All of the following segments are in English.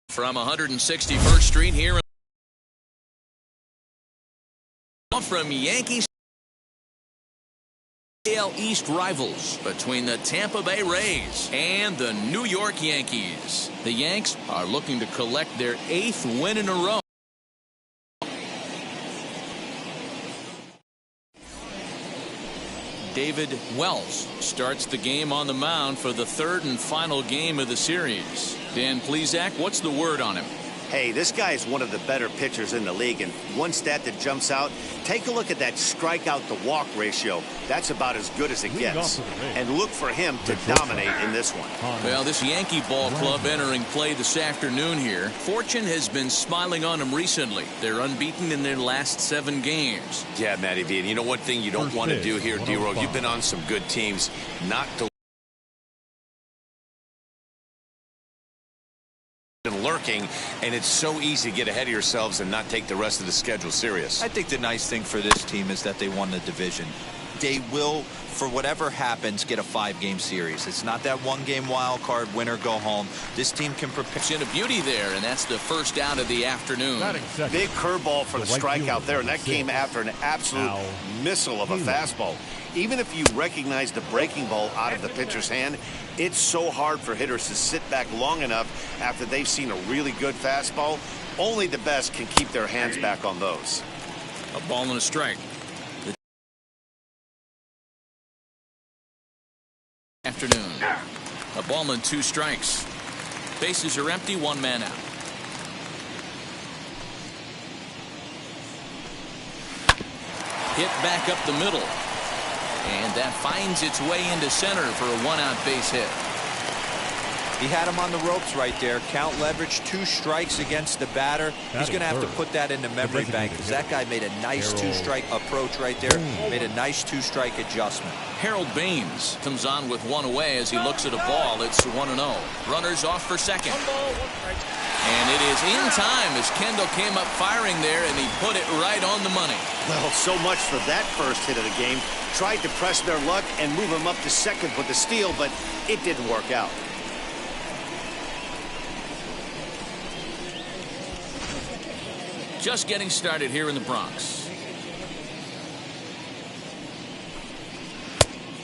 From 161st Street here from Yankees AL East rivals between the Tampa Bay Rays and the New York Yankees. The Yanks are looking to collect their 8th win in a row. David Wells starts the game on the mound for the 3rd and final game of the series. Dan Plesac, what's the word on him? Hey, this guy is one of the better pitchers in the league, and one stat that jumps out, take a look at that strikeout to walk ratio. That's about as good as it gets. And look for him to dominate in this one. Well, this Yankee ball club entering play this afternoon here. Fortune has been smiling on them recently. They're unbeaten in their last 7 games. Yeah, Matty V. And you know one thing you don't want to do here, D-Row? You've been on some good teams. Not to lurking, and it's so easy to get ahead of yourselves and not take the rest of the schedule serious. I think the nice thing for this team is that they won the division. They will, for whatever happens, get a 5-game series. It's not that 1-game wild card, win or go home. This team can prepare. It's in a beauty there, and that's the first out of the afternoon. Big curveball for the strikeout there, and that came after an absolute missile of a fastball. Even if you recognize the breaking ball out of the pitcher's hand, it's so hard for hitters to sit back long enough after they've seen a really good fastball. Only the best can keep their hands back on those. A ball and a strike. Afternoon. A ball and 2 strikes. Bases are empty, 1 man out. Hit back up the middle. And that finds its way into center for a 1-out base hit. He had him on the ropes right there. Count leverage, 2 strikes against the batter. He's going to have to put that in the memory bank because that guy made a nice 2-strike approach right there. Made a nice 2-strike adjustment. Harold Baines comes on with 1 away as he looks at a ball. It's 1-0. Runners off for second. And it is in time as Kendall came up firing there, and he put it right on the money. Well, so much for that first hit of the game. Tried to press their luck and move him up to second with the steal, but it didn't work out. Just getting started here in the Bronx.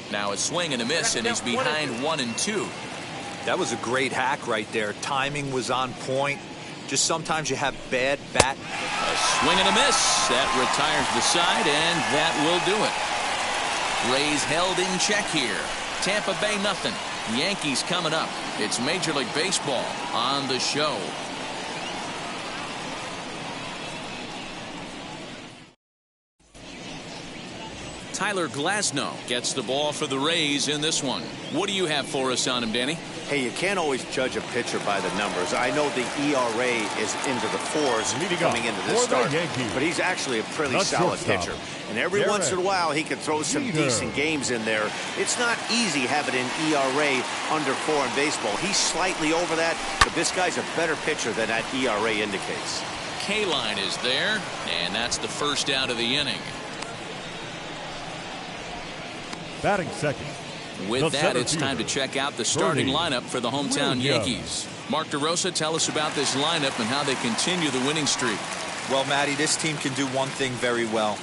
Now a swing and a miss, and he's behind 1-2. That was a great hack right there. Timing was on point. Just sometimes you have bad bat. A swing and a miss. That retires the side, and that will do it. Rays held in check here. Tampa Bay nothing. Yankees coming up. It's Major League Baseball on the show. Tyler Glasnow gets the ball for the Rays in this one. What do you have for us on him, Danny? Hey, you can't always judge a pitcher by the numbers. I know the ERA is into the 4s coming into this start, but he's actually a pretty solid pitcher. And every once in a while, he can throw some decent games in there. It's not easy having an ERA under 4 in baseball. He's slightly over that, but this guy's a better pitcher than that ERA indicates. K-line is there, and that's the first out of the inning. Batting second. With that, it's time to check out the starting lineup for the hometown Yankees. Mark DeRosa, tell us about this lineup and how they continue the winning streak. Well, Matty, this team can do one thing very well.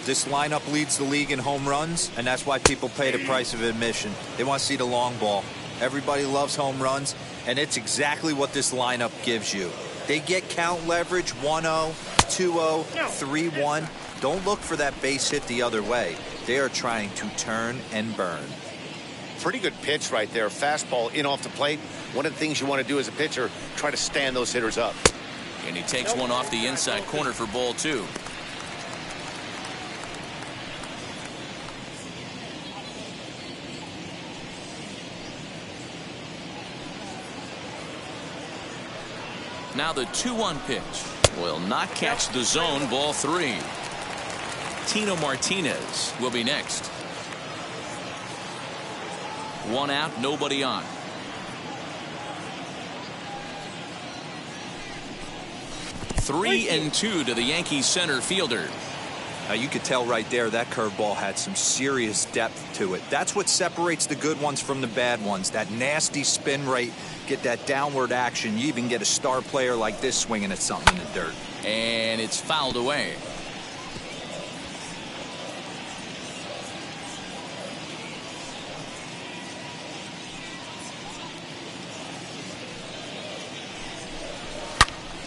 This lineup leads the league in home runs, and that's why people pay the price of admission. They want to see the long ball. Everybody loves home runs, and it's exactly what this lineup gives you. They get count leverage 1-0, 2-0, 3-1. Don't look for that base hit the other way. They are trying to turn and burn. Pretty good pitch right there. Fastball in off the plate. One of the things you want to do as a pitcher, try to stand those hitters up. And he takes one off the inside corner for ball 2. Now the 2-1 pitch will not catch the zone. Ball 3. Tino Martinez will be next. 1 out, nobody on. 3-2 to the Yankees center fielder. Now you could tell right there that curveball had some serious depth to it. That's what separates the good ones from the bad ones. That nasty spin rate, get that downward action. You even get a star player like this swinging at something in the dirt. And it's fouled away.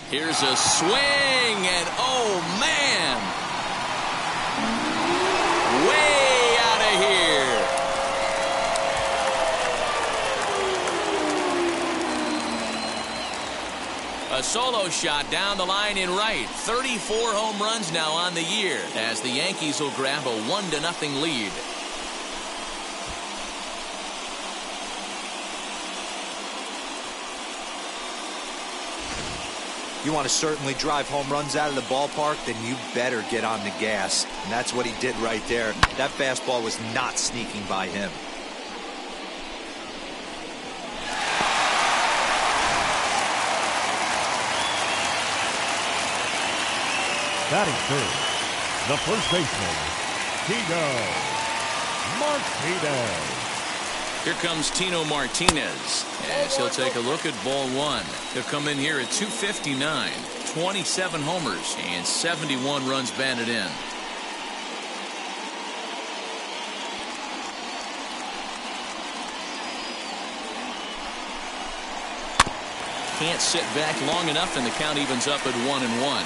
Here's a swing, and oh man, way out of here. A solo shot down the line in right. 34 home runs now on the year as the Yankees will grab a 1-0 lead. You want to certainly drive home runs out of the ballpark, then you better get on the gas. And that's what he did right there. That fastball was not sneaking by him. Batting third, the first baseman, Tino Martinez. Here comes Tino Martinez as he'll take a look at ball 1. He'll come in here at 259, 27 homers, and 71 runs batted in. Can't sit back long enough, and the count evens up at 1-1.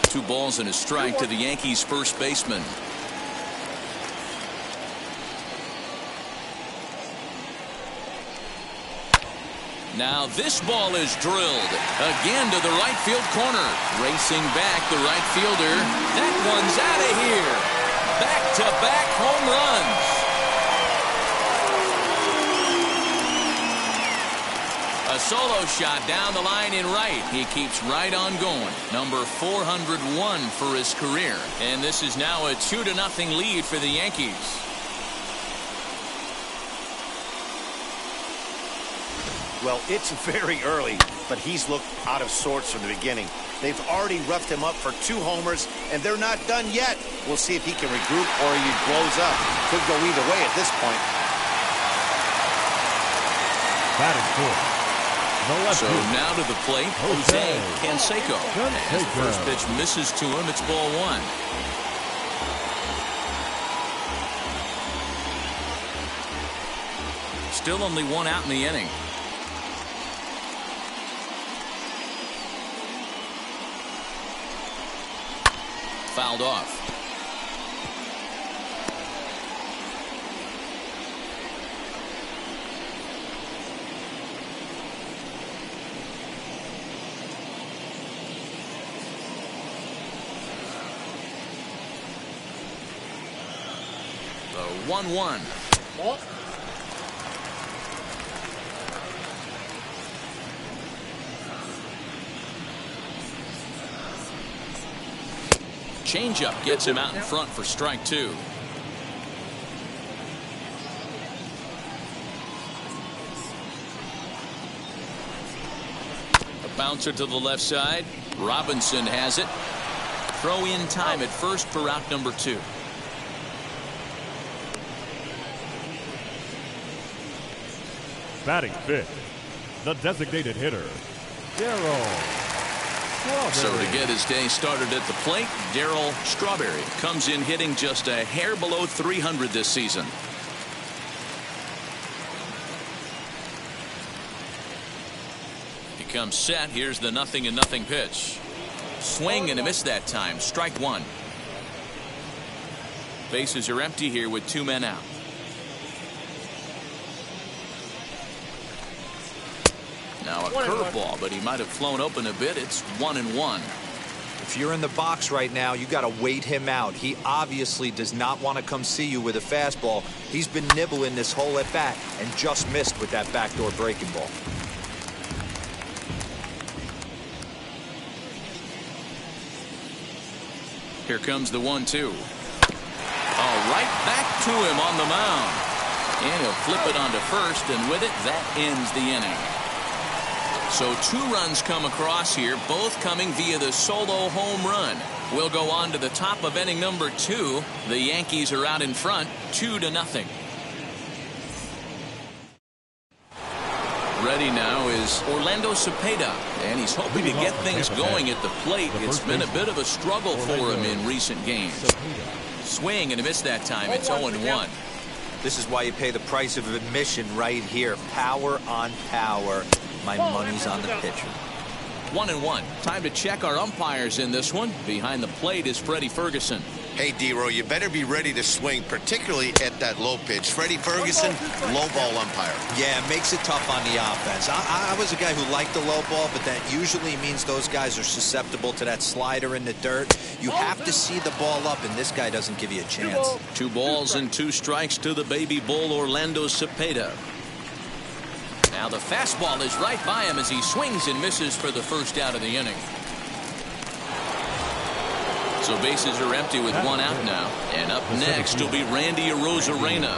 2 balls and a strike to the Yankees first baseman. Now this ball is drilled again to the right field corner. Racing back, the right fielder. That one's out of here. Back-to-back home runs. A solo shot down the line in right. He keeps right on going. Number 401 for his career. And this is now a 2-0 lead for the Yankees. Well, it's very early, but he's looked out of sorts from the beginning. They've already roughed him up for 2 homers, and they're not done yet. We'll see if he can regroup or he blows up. Could go either way at this point. Batting fourth. So now to the plate, Jose Canseco. As the first pitch misses to him, it's ball 1. Still only 1 out in the inning. Fouled off. The 1-1. Changeup gets him out in front for strike 2. A bouncer to the left side. Robinson has it. Throw in time at first for out number 2. Batting fifth, the designated hitter, Darryl. So to get his day started at the plate, Darryl Strawberry comes in hitting just a hair below 300 this season. He comes set. Here's the 0-0 pitch. Swing and a miss that time. Strike 1. Bases are empty here with 2 men out. Now a curveball, but he might have flown open a bit. It's 1-1. If you're in the box right now, you got to wait him out. He obviously does not want to come see you with a fastball. He's been nibbling this whole at bat and just missed with that backdoor breaking ball. Here comes the 1-2. Oh, right back to him on the mound. And he'll flip it onto first, and with it, that ends the inning. So 2 runs come across here, both coming via the solo home run. We'll go on to the top of inning number 2. The Yankees are out in front, 2-0. Ready now is Orlando Cepeda, and he's hoping to get things going at the plate. It's been a bit of a struggle for him in recent games. Swing and a miss that time. It's 0-1. This is why you pay the price of admission right here. Power on power. My money's on the pitcher. 1-1. Time to check our umpires in this one. Behind the plate is Freddie Ferguson. Hey, D-Row, you better be ready to swing, particularly at that low pitch. Freddie Ferguson, low ball umpire. Yeah, it makes it tough on the offense. I was a guy who liked the low ball, but that usually means those guys are susceptible to that slider in the dirt. You have to see the ball up, and this guy doesn't give you a chance. 2 balls and 2 strikes to the baby bull, Orlando Cepeda. Now the fastball is right by him as he swings and misses for the first out of the inning. So bases are empty with 1 out now. And up next will be Randy Arozarena.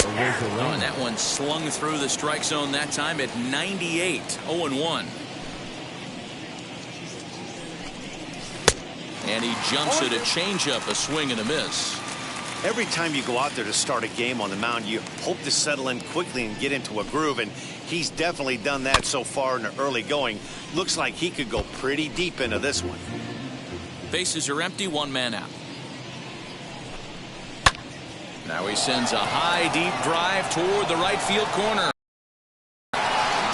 Oh, and that one slung through the strike zone that time at 98. 0-1. And he jumps at a changeup, a swing and a miss. Every time you go out there to start a game on the mound, you hope to settle in quickly and get into a groove, and he's definitely done that so far in the early going. Looks like he could go pretty deep into this one. Bases are empty, 1 man out. Now he sends a high, deep drive toward the right field corner.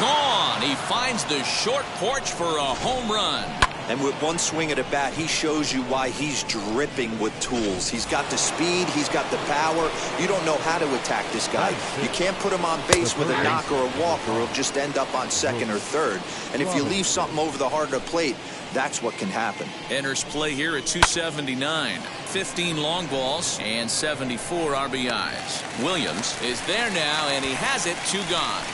Gone! He finds the short porch for a home run. And with 1 swing at a bat, he shows you why he's dripping with tools. He's got the speed, he's got the power. You don't know how to attack this guy. You can't put him on base with a knock or a walk, or he'll just end up on second or third. And if you leave something over the heart of the plate, that's what can happen. Enters play here at 279. 15 long balls and 74 RBIs. Williams is there now, and he has it. 2 gone.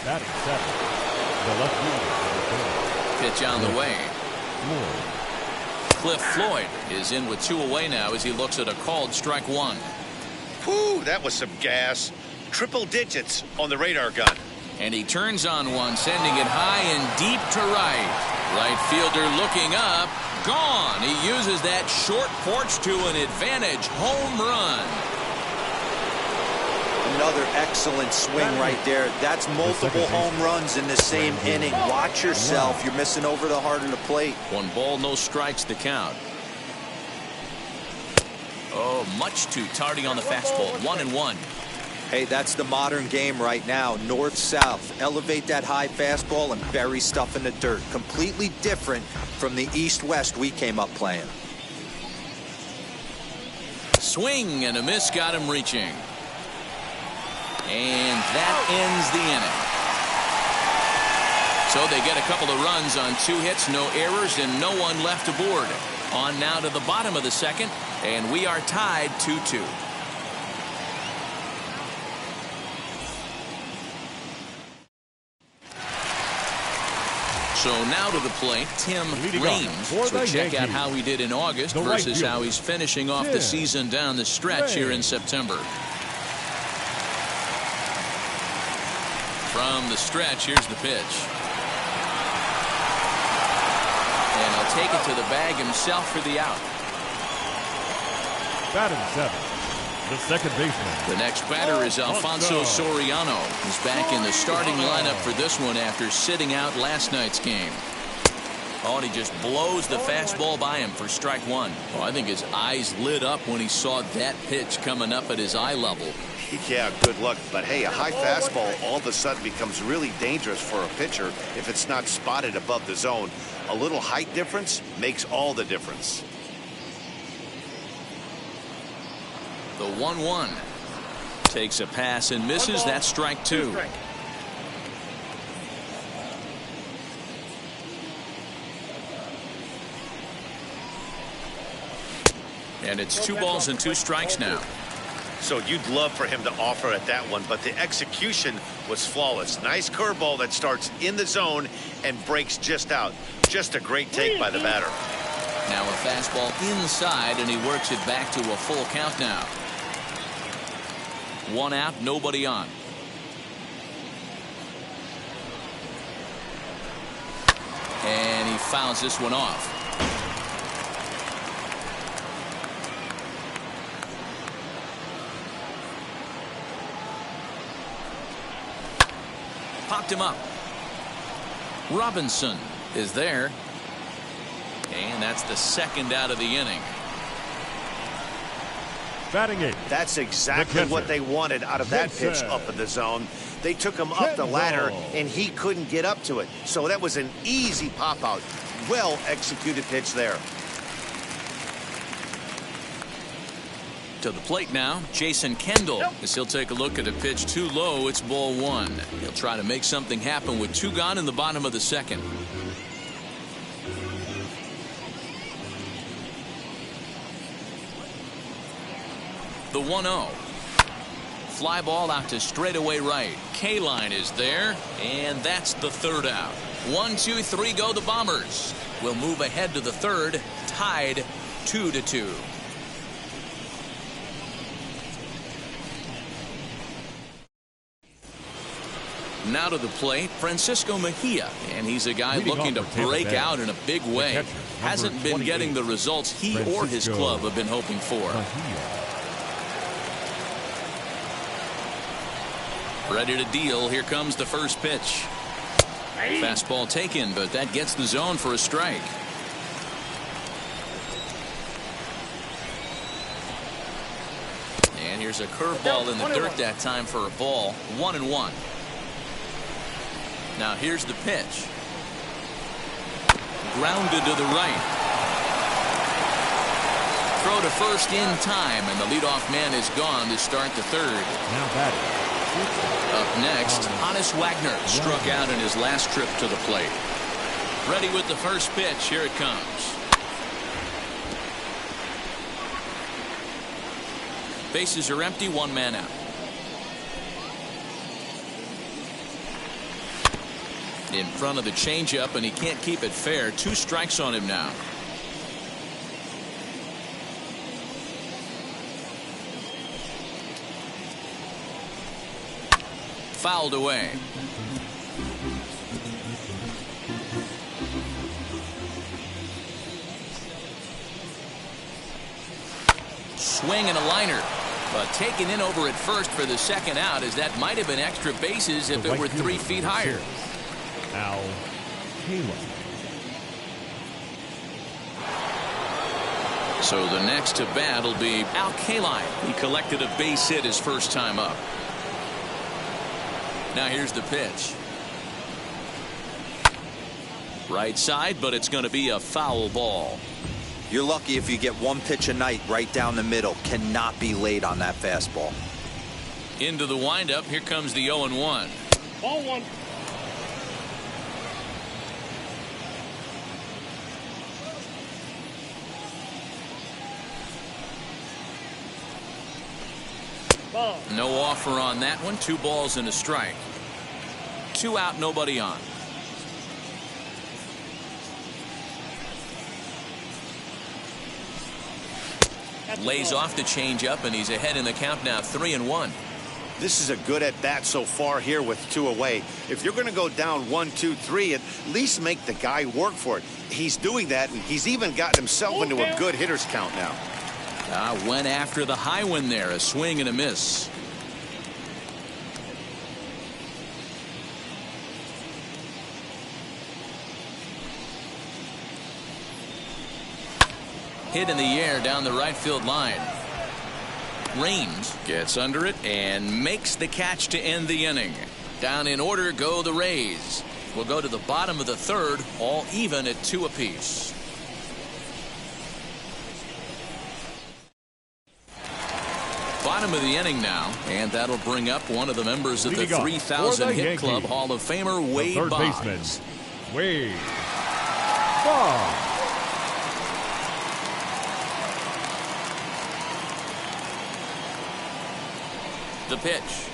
Batting 7. The left fielder. Pitch on the way. Cliff Floyd is in with 2 away now as he looks at a called strike 1. Whew, that was some gas. Triple digits on the radar gun. And he turns on one, sending it high and deep to right. Right fielder looking up. Gone. He uses that short porch to an advantage. Home run. Another excellent swing right there. That's multiple home runs in the same inning. Watch yourself. You're missing over the heart of the plate. 1 ball, no strikes to count. Oh, much too tardy on the fastball. 1-1. Hey, that's the modern game right now. North-south. Elevate that high fastball and bury stuff in the dirt. Completely different from the east-west we came up playing. Swing and a miss got him reaching. And that ends the inning. So they get a couple of runs on 2 hits, no errors, and no one left aboard. On now to the bottom of the second, and we are tied 2-2. So now to the plate, Tim Raines. So check out how he did in August versus how he's finishing off the season down the stretch here in September. From the stretch, here's the pitch. And he'll take it to the bag himself for the out. Batting 7. The second baseman. The next batter is Alfonso Soriano. He's back in the starting lineup for this one after sitting out last night's game. Oh, and he just blows the fastball by him for strike 1. Oh, I think his eyes lit up when he saw that pitch coming up at his eye level. Yeah, good luck. But hey, a high fastball all of a sudden becomes really dangerous for a pitcher if it's not spotted above the zone. A little height difference makes all the difference. The 1-1 takes a pass and misses. That's strike 2. And it's 2 balls and 2 strikes now. So you'd love for him to offer at that one, but the execution was flawless. Nice curveball that starts in the zone and breaks just out. Just a great take by the batter. Now a fastball inside, and he works it back to a full count now. 1 out, nobody on. And he fouls this one off. Popped him up. Robinson is there. And that's the 2nd out of the inning. Batting 8th. That's exactly what they wanted out of that pitch up in the zone. They took him up the ladder, and he couldn't get up to it. So that was an easy pop-out. Well-executed pitch there. To the plate now, Jason Kendall, as he'll take a look at a pitch too low. It's ball 1. He'll try to make something happen with 2 gone in the bottom of the 2nd. The 1-0. Fly ball out to straightaway right. K-line is there, and that's the 3rd out. 1, 2, 3 go the Bombers. We'll move ahead to the 3rd, tied 2-2. Now to the plate, Francisco Mejia, and he's a guy looking to break out in a big way. Hasn't been getting the results he or his club have been hoping for. Ready to deal. Here comes the first pitch. Fastball taken, but that gets the zone for a strike. And here's a curveball in the dirt that time for a ball. 1-1. Now here's the pitch. Grounded to the right. Throw to first in time, and the leadoff man is gone to start the 3rd. Now batting. Up next, Hannes Wagner struck out in his last trip to the plate. Ready with the first pitch. Here it comes. Bases are empty, 1 man out. In front of the changeup, and he can't keep it fair. 2 strikes on him now. Fouled away. Swing and a liner, but taken in over at first for the 2nd out, as that might have been extra bases if it were 3 feet higher. Al Kaline. So the next to bat will be Al Kaline. He collected a base hit his first time up. Now here's the pitch. Right side, but it's going to be a foul ball. You're lucky if you get 1 pitch a night right down the middle. Cannot be late on that fastball. Into the windup. Here comes the 0-1. Ball 1. No offer on that one. 2 balls and a strike. 2 out, nobody on. Lays off the changeup, and he's ahead in the count now, 3-1. This is a good at bat so far here with 2 away. If you're going to go down 1, 2, 3, at least make the guy work for it. He's doing that, and he's even gotten himself into a good hitter's count now. Went after the high one there. A swing and a miss. Hit in the air down the right field line. Raines gets under it and makes the catch to end the inning. Down in order go the Rays. We'll go to the bottom of the 3rd, all even at 2 apiece. Bottom of the inning now, and that'll bring up one of the members of the 3,000 hit club, Hall of Famer Wade Boggs. The pitch.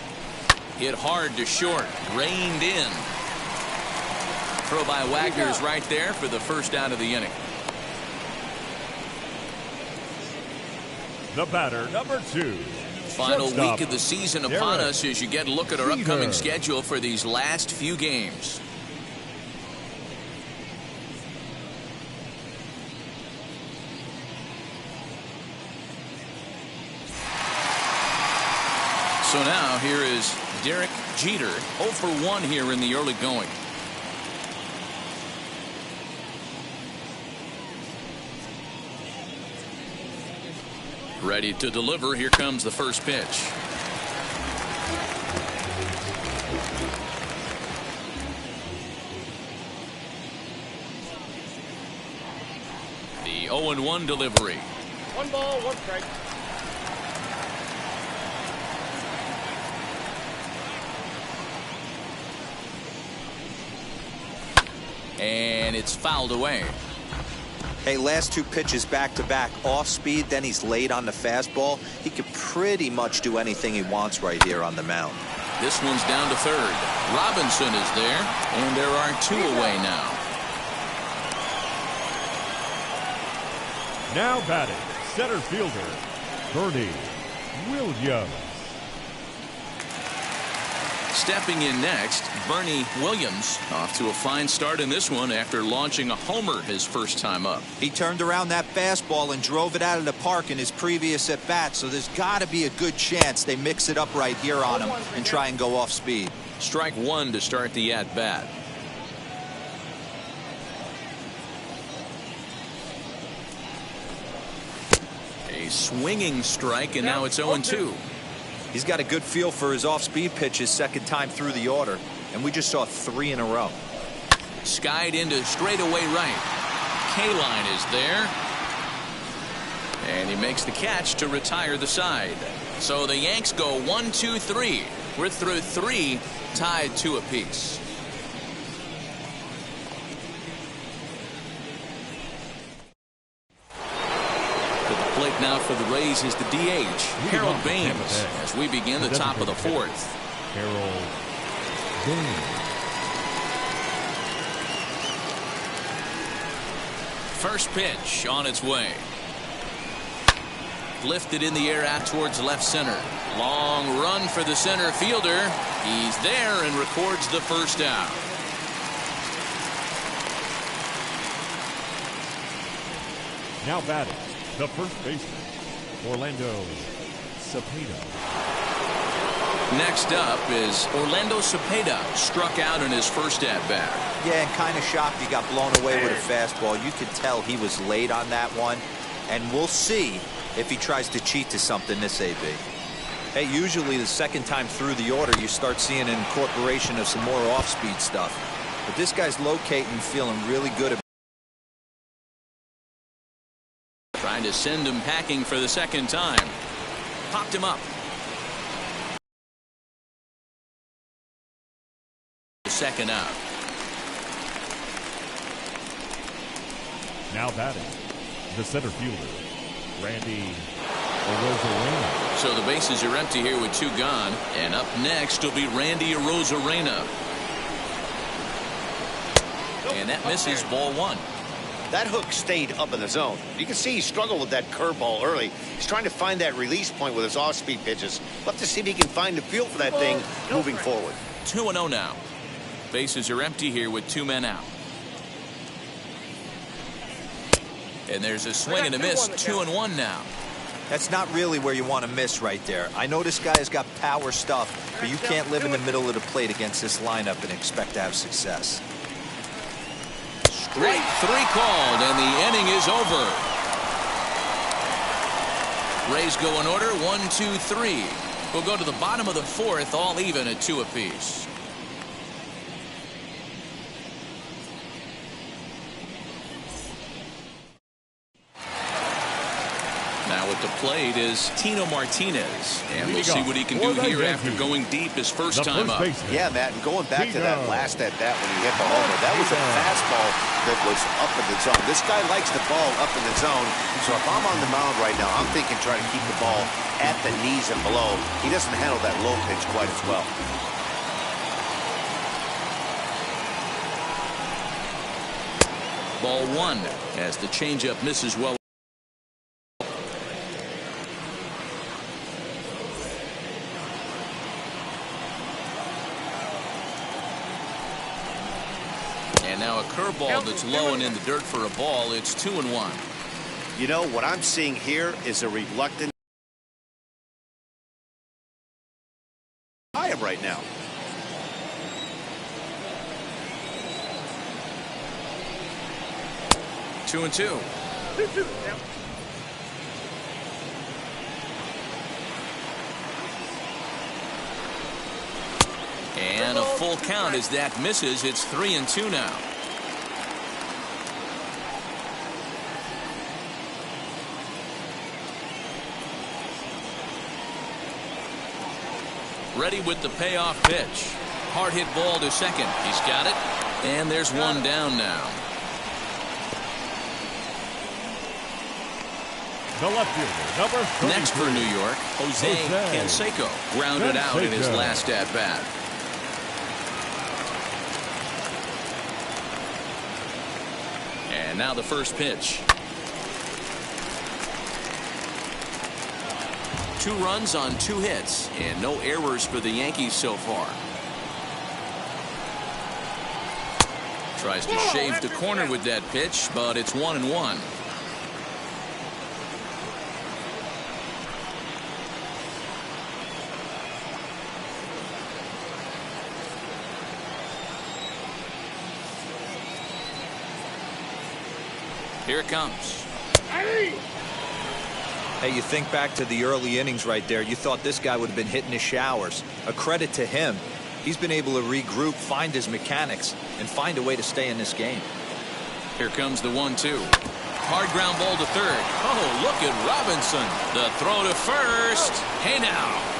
Hit hard to short. Reined in. Throw by Wagner is right there for the first out of the inning. The batter, number 2. Final week of the season upon us as you get a look at our upcoming schedule for these last few games. So now here is Derek Jeter, 0 for 1 here in the early going. Ready to deliver. Here comes the first pitch. The 0-1 delivery. 1 ball, 1 strike. And it's fouled away. Hey, last 2 pitches back-to-back, off speed, then he's late on the fastball. He could pretty much do anything he wants right here on the mound. This one's down to third. Robinson is there, and there are 2 away now. Now batting, center fielder, Bernie Williams. Stepping in next, Bernie Williams, off to a fine start in this one after launching a homer his first time up. He turned around that fastball and drove it out of the park in his previous at-bat, so there's got to be a good chance they mix it up right here on him and try and go off speed. Strike 1 to start the at-bat. A swinging strike, and now it's 0-2. He's got a good feel for his off-speed pitches second time through the order, and we just saw 3 in a row. Skied into straightaway right. K-line is there. And he makes the catch to retire the side. So the Yanks go 1, 2, 3. We're through 3, tied 2 apiece. Plate now for the Rays is the DH, Harold Baines, as we begin the top of the 4th. Harold Baines. First pitch on its way. Lifted in the air out towards left center. Long run for the center fielder. He's there and records the first out. Now batting, the first baseman, Orlando Cepeda. Next up is Orlando Cepeda, struck out in his first at-bat. Yeah, and kind of shocked he got blown away with a fastball. You could tell he was late on that one, and we'll see if he tries to cheat to something this AB. Hey, usually the second time through the order, you start seeing an incorporation of some more off-speed stuff. But this guy's locating, feeling really good about. Trying to send him packing for the second time. Popped him up. The second out. Now batting, the center fielder, Randy Arozarena. So the bases are empty here with 2 gone. And up next will be Randy Arozarena. And that misses, ball 1. That hook stayed up in the zone. You can see he struggled with that curveball early. He's trying to find that release point with his off-speed pitches. We'll have to see if he can find the feel for that thing moving forward. 2-0 now. Bases are empty here with 2 men out. And there's a swing and a miss. 2-1 now. That's not really where you want to miss right there. I know this guy has got power stuff, but you can't live in the middle of the plate against this lineup and expect to have success. Strike 3 called, and the inning is over. Rays go in order, 1, 2, 3. We'll go to the bottom of the 4th, all even at 2 apiece. Now at the plate is Tino Martinez. And we'll see what he can do here after going deep his first time up. Yeah, Matt, and going back to that last at-bat when he hit the homer, that was a fastball that was up in the zone. This guy likes the ball up in the zone, so if I'm on the mound right now, I'm thinking try to keep the ball at the knees and below. He doesn't handle that low pitch quite as well. Ball one as the changeup misses well. And now a curveball that's low and in the dirt for a ball. It's 2-1. You know, what I'm seeing here is a reluctant I am right now. Two and two. And a full count as that misses. It's 3-2 now. Ready with the payoff pitch. Hard hit ball to second. He's got it. And there's one down now. The left fielder, number 33. Next for New York, Jose Canseco grounded out in his last at bat. And now the first pitch. 2 runs on 2 hits and no errors for the Yankees so far. Tries to shave the corner with that pitch, but it's 1-1. Here it comes. Hey, you think back to the early innings right there. You thought this guy would have been hitting his showers. A credit to him. He's been able to regroup, find his mechanics, and find a way to stay in this game. Here comes the 1-2. Hard ground ball to third. Oh, look at Robinson. The throw to first. Hey now.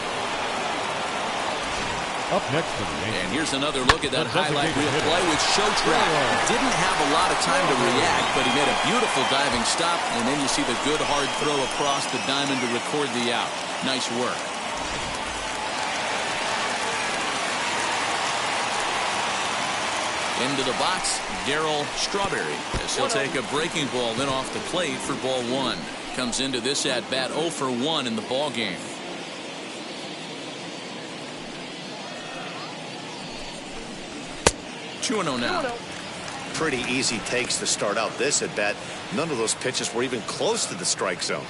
Up next for the Yankees. And here's another look at that highlight reel play with Show-Track. Didn't have a lot of time to react, but he made a beautiful diving stop, and then you see the good hard throw across the diamond to record the out. Nice work. Into the box, Darryl Strawberry, as he'll take a breaking ball then off the plate for ball 1. Comes into this at bat 0 for 1 in the ball game. 2-0 now. Pretty easy takes to start out this at bat. None of those pitches were even close to the strike zone.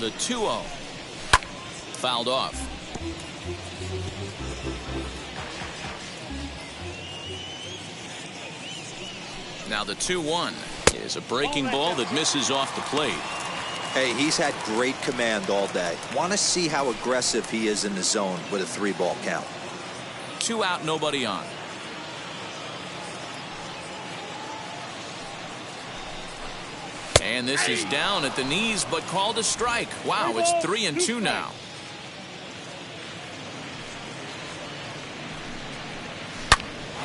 The 2-0. Fouled off. Now the 2-1 is a breaking ball that misses off the plate. Hey, he's had great command all day. Want to see how aggressive he is in the zone with a 3-ball count. 2 out, nobody on. And this is down at the knees, but called a strike. Wow, it's 3-2 now.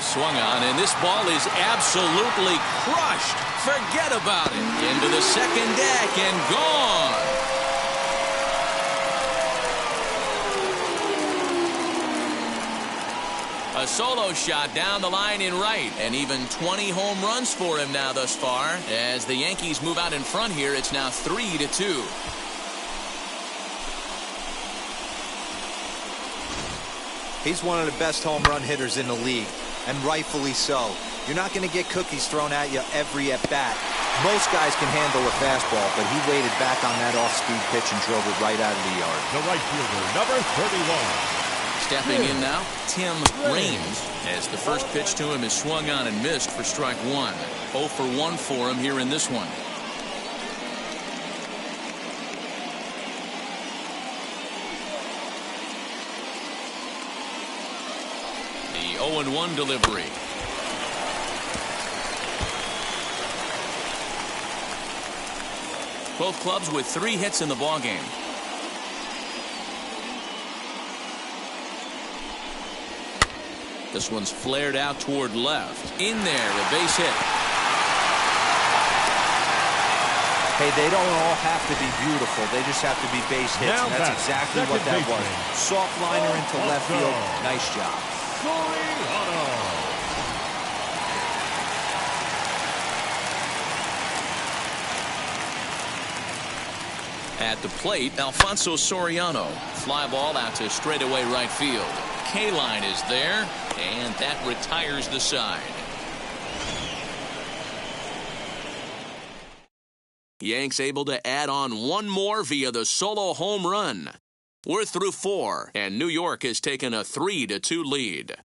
Swung on, and this ball is absolutely crushed. Forget about it. Into the second deck and gone. A solo shot down the line in right, and even 20 home runs for him now thus far. As the Yankees move out in front here, it's now 3-2. He's one of the best home run hitters in the league, and rightfully so. You're not going to get cookies thrown at you every at-bat. Most guys can handle a fastball, but he waited back on that off-speed pitch and drove it right out of the yard. The right fielder, number 31. Stepping in now, Tim Raines, as the first pitch to him is swung on and missed for strike 1. 0 for 1 for him here in this one. The 0-1 delivery. Both clubs with 3 hits in the ballgame. This one's flared out toward left. In there, a base hit. Hey, they don't all have to be beautiful. They just have to be base hits. And that's exactly what that was. Soft liner into left field. Nice job. At the plate, Alfonso Soriano. Fly ball out to straightaway right field. K-line is there, and that retires the side. Yanks able to add on one more via the solo home run. We're through 4, and New York has taken a 3-2 lead.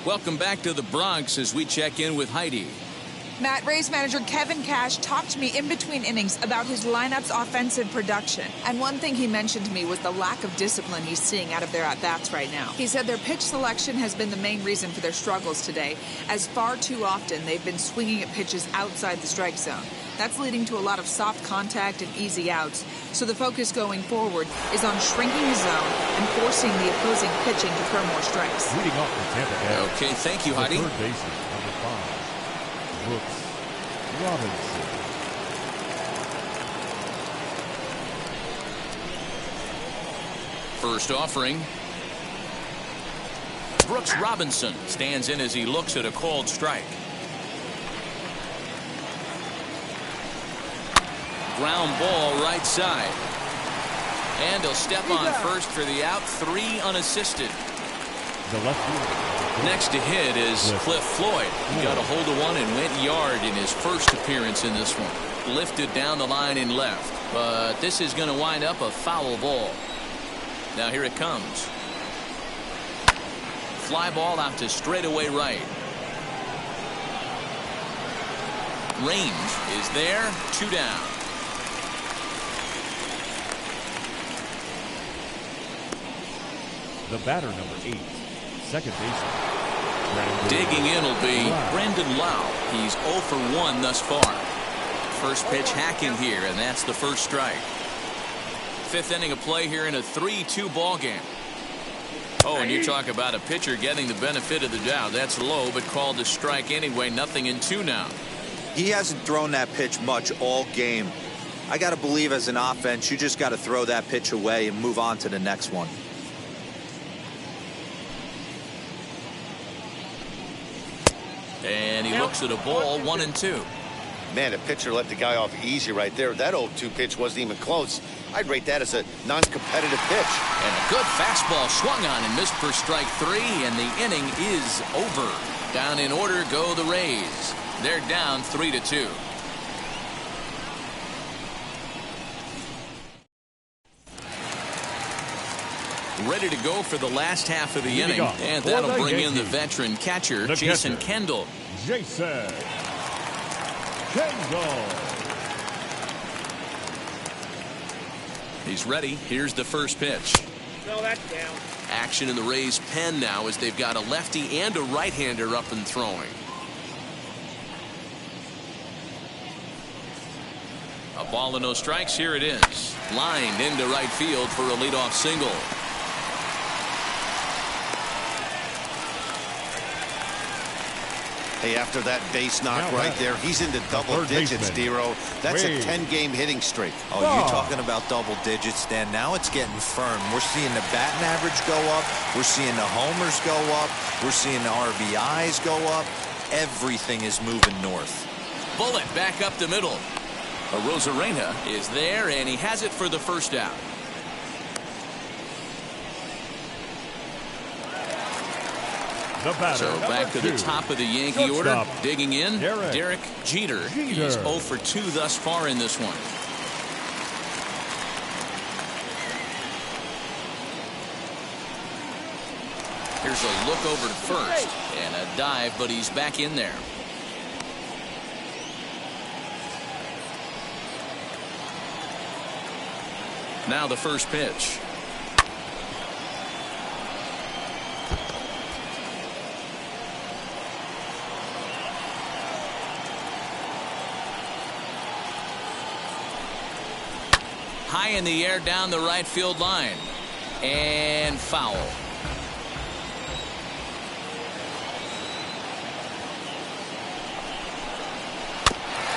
Welcome back to the Bronx as we check in with Heidi. Matt, Rays manager Kevin Cash talked to me in between innings about his lineup's offensive production. And one thing he mentioned to me was the lack of discipline he's seeing out of their at-bats right now. He said their pitch selection has been the main reason for their struggles today, as far too often they've been swinging at pitches outside the strike zone. That's leading to a lot of soft contact and easy outs. So the focus going forward is on shrinking the zone and forcing the opposing pitching to throw more strikes. Leading off the Tampa Bay. Okay, thank you, Heidi. Third baseman, number 5, Brooks Robinson. First offering. Brooks Robinson stands in as he looks at a called strike. Ground ball right side. And he'll step on first for the out. 3 unassisted. The left fielder. Next to hit is Cliff Floyd. He got a hold of one and went yard in his first appearance in this one. Lifted down the line and left. But this is going to wind up a foul ball. Now here it comes. Fly ball out to straightaway right. Range is there. 2 down. The batter, number 8, second baseman. Digging in will be Brendan Lau. He's 0 for 1 thus far. First pitch hacking here, and that's the first strike. 5th inning of play here in a 3-2 ball game. Oh, and you talk about a pitcher getting the benefit of the doubt. That's low, but called a strike anyway. 0-2 now. He hasn't thrown that pitch much all game. I got to believe as an offense, you just got to throw that pitch away and move on to the next one. And he looks at a ball. 1-2. Man, a pitcher let the guy off easy right there. That 0-2 pitch wasn't even close. I'd rate that as a non-competitive pitch. And a good fastball swung on and missed for strike 3, and the inning is over. Down in order go the Rays. They're down 3-2. Ready to go for the last half of the inning, and that'll bring in the veteran catcher, Jason Kendall. Jason Kendall. He's ready. Here's the first pitch. No, that's down. Action in the Rays' pen now as they've got a lefty and a right-hander up and throwing. A ball and no strikes. Here it is. Lined into right field for a leadoff single. Hey, after that base knock right there, he's into double digits, Dero. That's a 10-game hitting streak. Oh, you're talking about double digits, Dan. Now it's getting firm. We're seeing the batting average go up. We're seeing the homers go up. We're seeing the RBIs go up. Everything is moving north. Bullet back up the middle. Rosarena is there, and he has it for the first out. So back to the top of the Yankee order. Digging in, Derek Jeter. He's 0 for 2 thus far in this one. Here's a look over to first, and a dive, but he's back in there. Now the first pitch. high in the air down the right field line. And foul.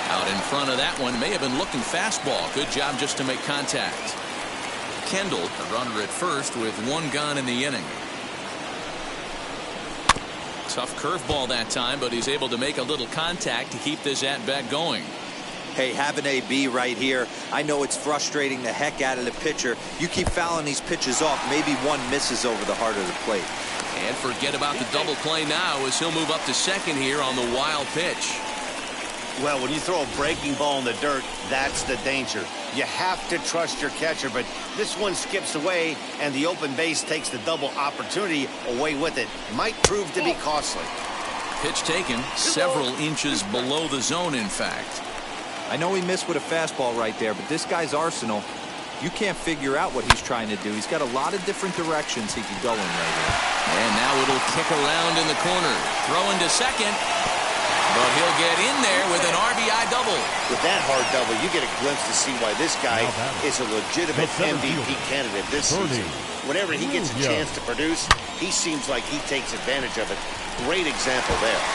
Out in front of that one. May have been looking fastball. Good job just to make contact. Kendall, a runner at first with one gone in the inning. Tough curveball that time, but he's able to make a little contact to keep this at-bat going. Hey, have an AB right here. I know it's frustrating the heck out of the pitcher. You keep fouling these pitches off, maybe one misses over the heart of the plate. And forget about the double play now as he'll move up to second here on the wild pitch. Well, when you throw a breaking ball in the dirt, that's the danger. You have to trust your catcher, but this one skips away, and the open base takes the double opportunity away with it. Might prove to be costly. Pitch taken several inches below the zone, in fact. I know he missed with a fastball right there, but this guy's arsenal, you can't figure out what he's trying to do. He's got a lot of different directions he can go in right here. And now it'll kick around in the corner. Throwing to second. But he'll get in there with an RBI double. With that hard double, you get a glimpse to see why this guy is a legitimate MVP candidate this season. Whenever he gets a chance to produce, he seems like he takes advantage of it. Great example there.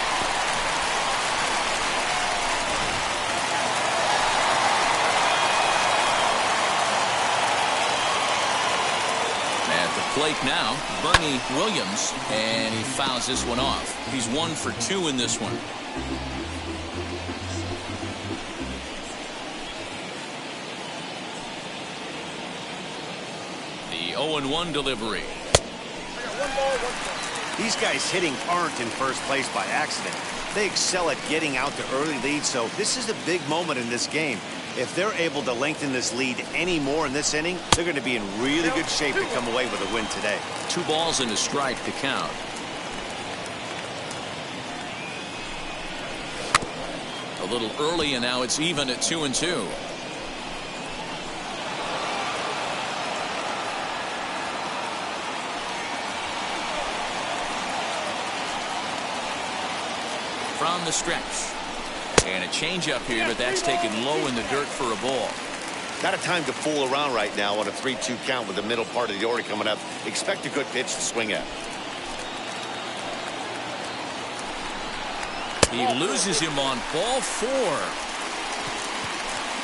Plate now, Bernie Williams, and he fouls this one off. He's 1 for 2 in this one. The 0-1 delivery. These guys hitting aren't in first place by accident. They excel at getting out to early leads, so this is a big moment in this game. If they're able to lengthen this lead any more in this inning, they're going to be in really good shape to come away with a win today. 2 balls and a strike to count. A little early, and now it's even at 2-2. From the stretch. And a changeup here, but that's taken low in the dirt for a ball. Not a time to fool around right now on a 3-2 count with the middle part of the order coming up. Expect a good pitch to swing at. He loses him on ball 4.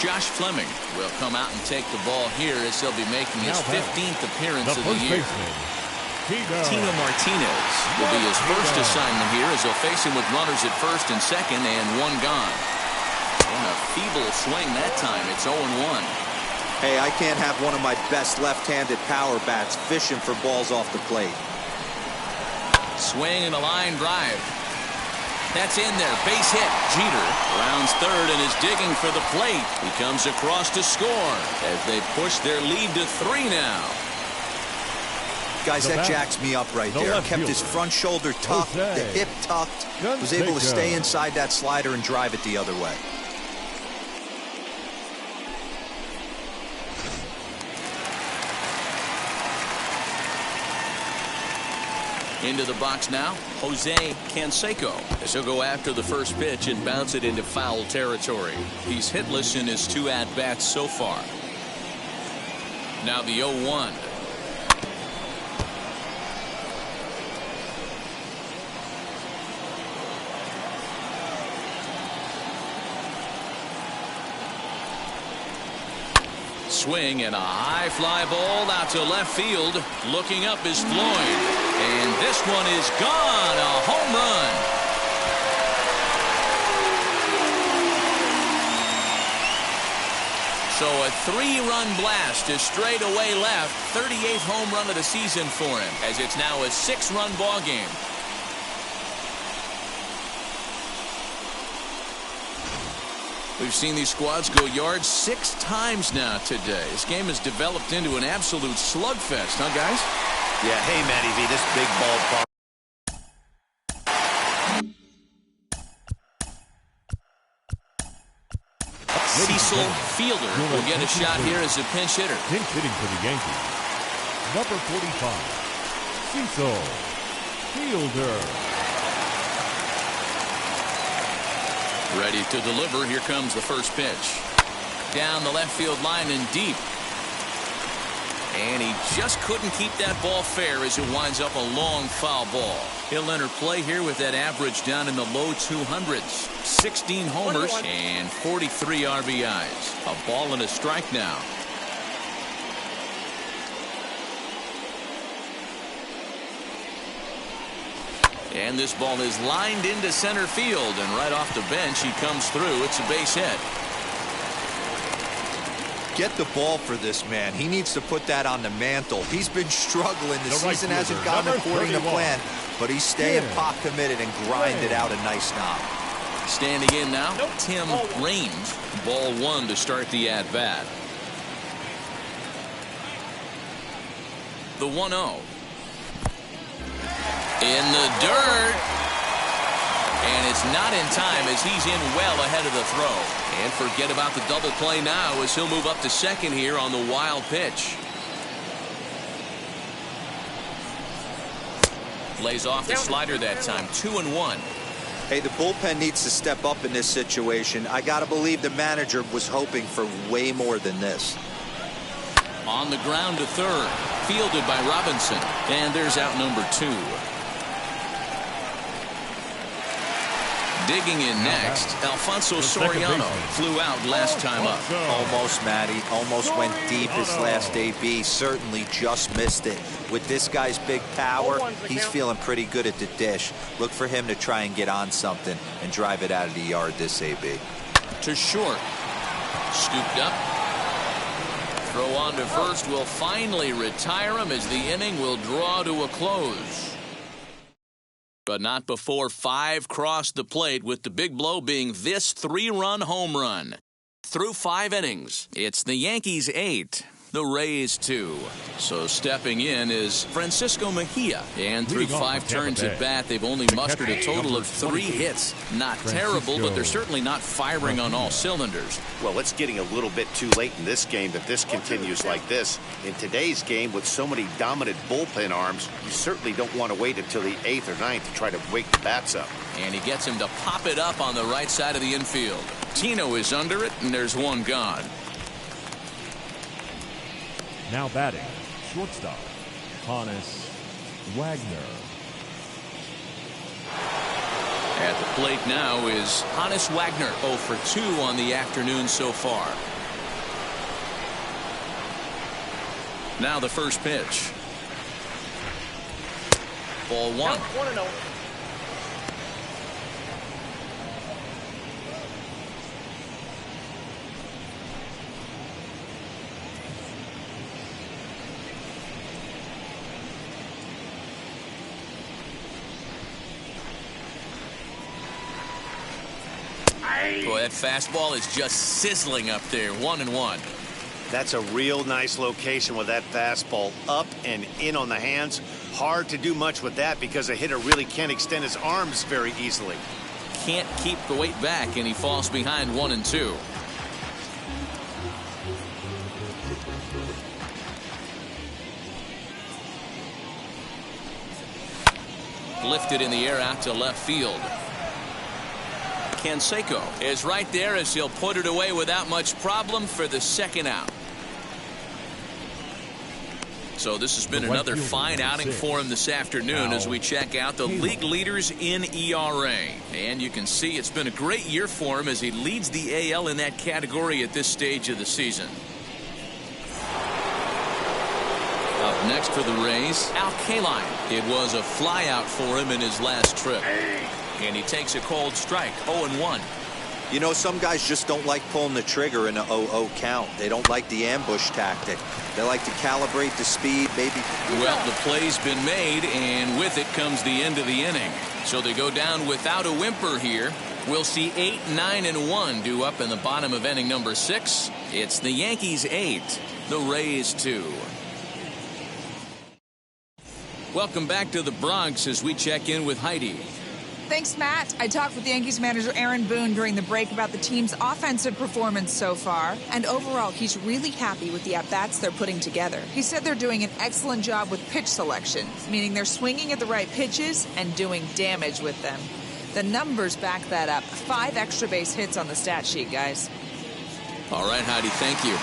Josh Fleming will come out and take the ball here as he'll be making his 15th appearance of the year. Tino Martinez will be his first assignment here as he'll face him with runners at first and second and 1 gone. And a feeble swing that time. It's 0-1. Hey, I can't have one of my best left-handed power bats fishing for balls off the plate. Swing and a line drive. That's in there. Base hit. Jeter rounds third and is digging for the plate. He comes across to score as they push their lead to 3 now. Guys, that jacks me up right there. Kept his front shoulder tucked, the hip tucked, was able to stay inside that slider and drive it the other way. Into the box now, Jose Canseco, as he'll go after the first pitch and bounce it into foul territory. He's hitless in his 2 at-bats so far. Now the 0-1. Swing and a high fly ball out to left field. Looking up is Floyd. And this one is gone. A home run. So a 3-run blast to straightaway left. 38th home run of the season for him, as it's now a 6-run ball game. We've seen these squads go yards 6 times now today. This game has developed into an absolute slugfest, huh, guys? Yeah, hey, Matty V, this big ballpark. Cecil Fielder will get a shot here as a pinch hitter. Pinch hitting for the Yankees. Number 45, Cecil Fielder. Ready to deliver. Here comes the first pitch. Down the left field line and deep. And he just couldn't keep that ball fair as it winds up a long foul ball. He'll enter play here with that average down in the low 200s. 16 homers and 43 RBIs. A ball and a strike now. And this ball is lined into center field, and right off the bench he comes through. It's a base hit. Get the ball for this man. He needs to put that on the mantle. He's been struggling. The season hasn't gone according to plan, but he's staying pot committed and grinded out a nice knob. Standing in now, Tim Raines. Ball one to start the at-bat. The 1-0. In the dirt. And it's not in time as he's in well ahead of the throw. And forget about the double play now as he'll move up to second here on the wild pitch. Lays off the slider that time. 2-1. Hey, the bullpen needs to step up in this situation. I got to believe the manager was hoping for way more than this. On the ground to third. Fielded by Robinson. And there's out number 2. Digging in next, Alfonso Soriano flew out last time up. Almost, Matty. Almost went deep his last AB. Certainly just missed it. With this guy's big power, he's feeling pretty good at the dish. Look for him to try and get on something and drive it out of the yard this AB. To short. Scooped up. Throw on to first will finally retire him as the inning will draw to a close. But not before 5 crossed the plate, with the big blow being this 3-run home run. Through 5 innings, it's the Yankees 8, the Rays 2. So stepping in is Francisco Mejia. And through 5 turns at bat, they've only mustered a total of 3 hits. Not terrible, but they're certainly not firing on all cylinders. Well, it's getting a little bit too late in this game that this continues like this. In today's game, with so many dominant bullpen arms, you certainly don't want to wait until the 8th or 9th to try to wake the bats up. And he gets him to pop it up on the right side of the infield. Tino is under it, and there's one gone. Now batting, shortstop, Hannes Wagner. At the plate now is Hannes Wagner, 0 for 2 on the afternoon so far. Now the first pitch. Ball 1. 1-0. Boy, that fastball is just sizzling up there. 1-1. That's a real nice location with that fastball up and in on the hands. Hard to do much with that because a hitter really can't extend his arms very easily. Can't keep the weight back, and he falls behind 1-2. Lifted in the air out to left field. Canseco is right there as he'll put it away without much problem for the second out. So this has been another fine outing for him this afternoon as we check out the league leaders in ERA. And you can see it's been a great year for him as he leads the AL in that category at this stage of the season. Up next for the Rays, Al Kaline. It was a flyout for him in his last trip. And he takes a cold strike, 0-1. You know, some guys just don't like pulling the trigger in a 0-0 count. They don't like the ambush tactic. They like to calibrate the speed, maybe. Well, the play's been made, and with it comes the end of the inning. So they go down without a whimper here. We'll see 8, 9, and 1 due up in the bottom of inning number 6. It's the Yankees 8, the Rays 2. Welcome back to the Bronx as we check in with Heidi. Thanks, Matt. I talked with the Yankees manager Aaron Boone during the break about the team's offensive performance so far. And overall, he's really happy with the at-bats they're putting together. He said they're doing an excellent job with pitch selection, meaning they're swinging at the right pitches and doing damage with them. The numbers back that up. 5 extra base hits on the stat sheet, guys. All right, Heidi, thank you.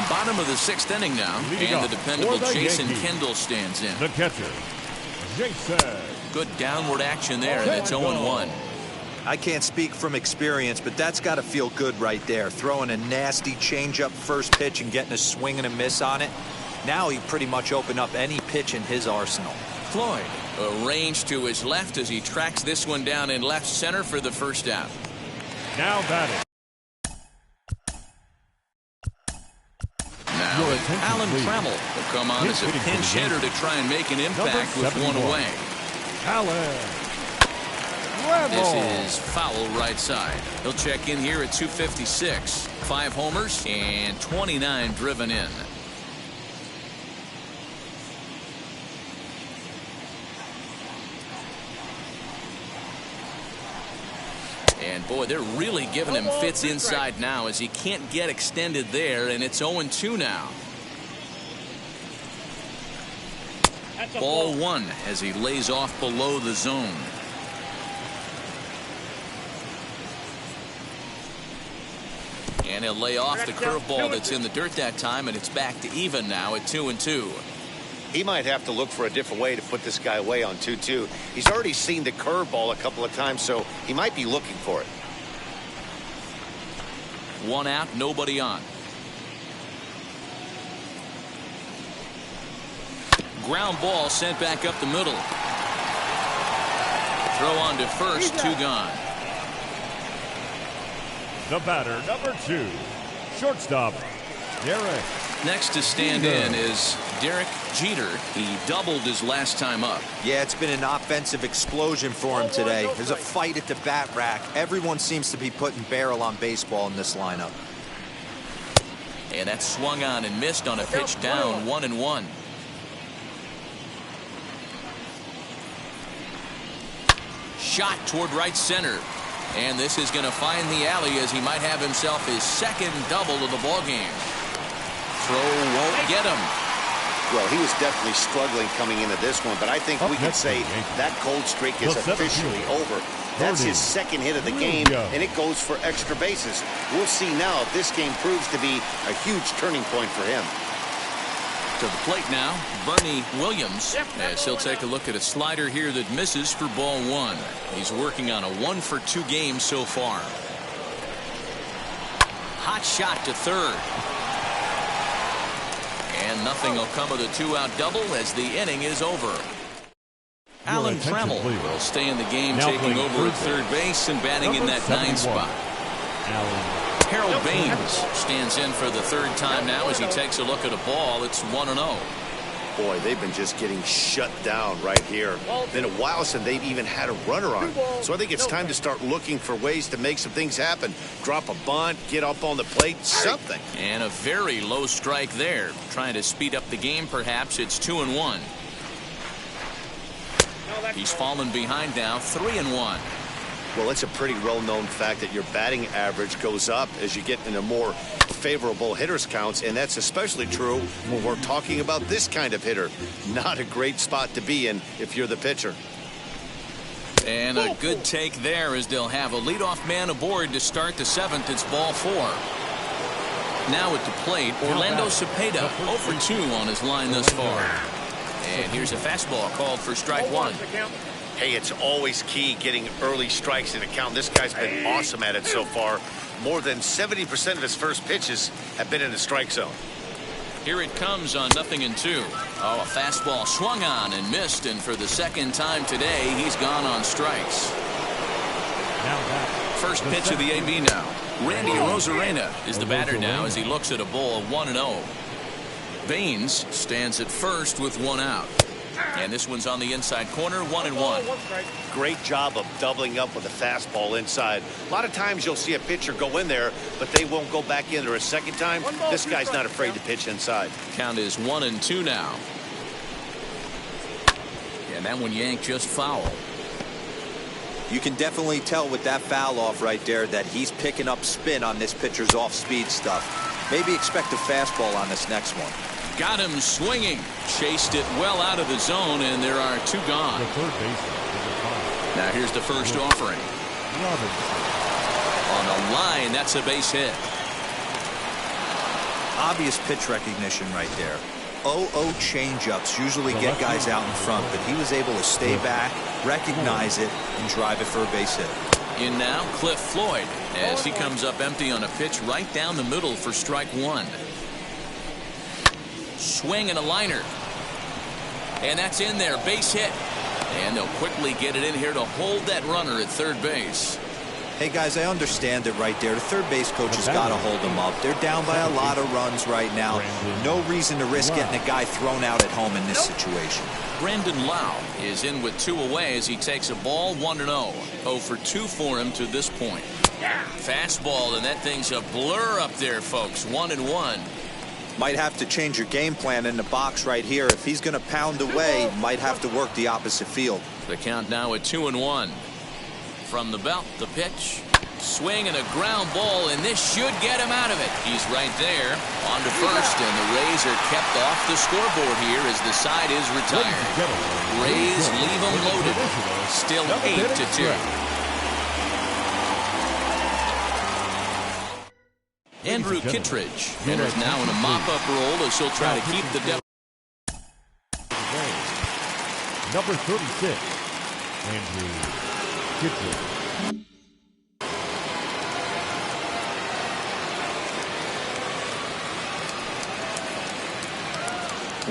Bottom of the 6th inning now, and the dependable Jason Kendall stands in. The catcher, Jason. Good downward action there, and it's 0-1. I can't speak from experience, but that's got to feel good right there. Throwing a nasty changeup first pitch and getting a swing and a miss on it. Now he pretty much opened up any pitch in his arsenal. Floyd arranged to his left as he tracks this one down in left center for the first out. Now batting. Now Alan Trammell will come on as a pinch hitter to try and make an impact with one away. Alan. This is foul right side. He'll check in here at 256. 5 homers and 29 driven in. And boy, they're really giving him fits inside now as he can't get extended there, and it's 0-2 now. Ball 1 as he lays off below the zone. And he'll lay off the curveball that's in the dirt that time, and it's back to even now at 2-2. He might have to look for a different way to put this guy away on 2-2. He's already seen the curveball a couple of times, so he might be looking for it. 1 out, nobody on. Ground ball sent back up the middle. Throw on to first, 2 gone. The batter, number 2, shortstop, Derek. Next to stand in is Derek Jeter. He doubled his last time up. Yeah, it's been an offensive explosion for him today. There's a fight at the bat rack. Everyone seems to be putting barrel on baseball in this lineup. And that swung on and missed on a pitch down, 1-1. Shot toward right center. And this is going to find the alley as he might have himself his second double of the ballgame. Throw won't get him. Well, he was definitely struggling coming into this one, but I think we can say that cold streak is officially over. That's his second hit of the game, and it goes for extra bases. We'll see now if this game proves to be a huge turning point for him. To the plate now, Bernie Williams, as he'll take a look at a slider here that misses for ball 1. He's working on a 1-for-2 game so far. Hot shot to third. And nothing will come of the 2-out double as the inning is over. Alan Trammell will stay in the game, taking over at third base and batting in that 9 spot. Harold Baines stands in for the 3rd time now as he takes a look at a ball. It's 1-0. Boy, they've been just getting shut down right here. Been a while since they've even had a runner on. So I think it's time to start looking for ways to make some things happen. Drop a bunt, get up on the plate, something. And a very low strike there. Trying to speed up the game, perhaps. It's 2-1. He's fallen behind now, 3-1. Well, it's a pretty well-known fact that your batting average goes up as you get into more favorable hitters counts, and that's especially true when we're talking about this kind of hitter. Not a great spot to be in if you're the pitcher. And a good take there as they'll have a leadoff man aboard to start the 7th. It's ball 4. Now at the plate, Orlando Cepeda, 0-for-2 on his line thus far. And here's a fastball called for strike 1. Hey, it's always key getting early strikes in a count. This guy's been awesome at it so far. More than 70% of his first pitches have been in the strike zone. Here it comes on 0-2. Oh, a fastball swung on and missed, and for the 2nd time today, he's gone on strikes. First pitch of the AB now. Randy Arozarena is the batter now as he looks at a ball 1-0. Baines stands at first with 1 out. And this one's on the inside corner, 1-1. Great job of doubling up with a fastball inside. A lot of times you'll see a pitcher go in there, but they won't go back in there a second time. This guy's not afraid to pitch inside. Count is 1-2 now. And that one yanked just foul. You can definitely tell with that foul off right there that he's picking up spin on this pitcher's off-speed stuff. Maybe expect a fastball on this next one. Got him swinging. Chased it well out of the zone, and there are 2 gone. Now here's the first offering. On the line, that's a base hit. Obvious pitch recognition right there. 0-0 changeups usually get guys out in front, but he was able to stay back, recognize it, and drive it for a base hit. In now, Cliff Floyd, as he comes up empty on a pitch right down the middle for strike one. Swing and a liner. And that's in there, base hit. And they'll quickly get it in here to hold that runner at third base. Hey, guys, I understand it right there. The third base coach has got to hold them up. They're down by a lot of runs right now. No reason to risk getting a guy thrown out at home in this situation. Brandon Lau is in with 2 away as he takes a ball 1-0. 0 for 2 for him to this point. Fastball, and that thing's a blur up there, folks. 1-1. Might have to change your game plan in the box right here. If he's going to pound away, might have to work the opposite field. The count now at 2-1. From the belt, the pitch. Swing and a ground ball, and this should get him out of it. He's right there on to first, and the Rays are kept off the scoreboard here as the side is retired. Rays leave them loaded. Still 8-2. Andrew Kittredge is now in a mop-up role as he'll try to keep the Devil. Number 36, Andrew Kittredge.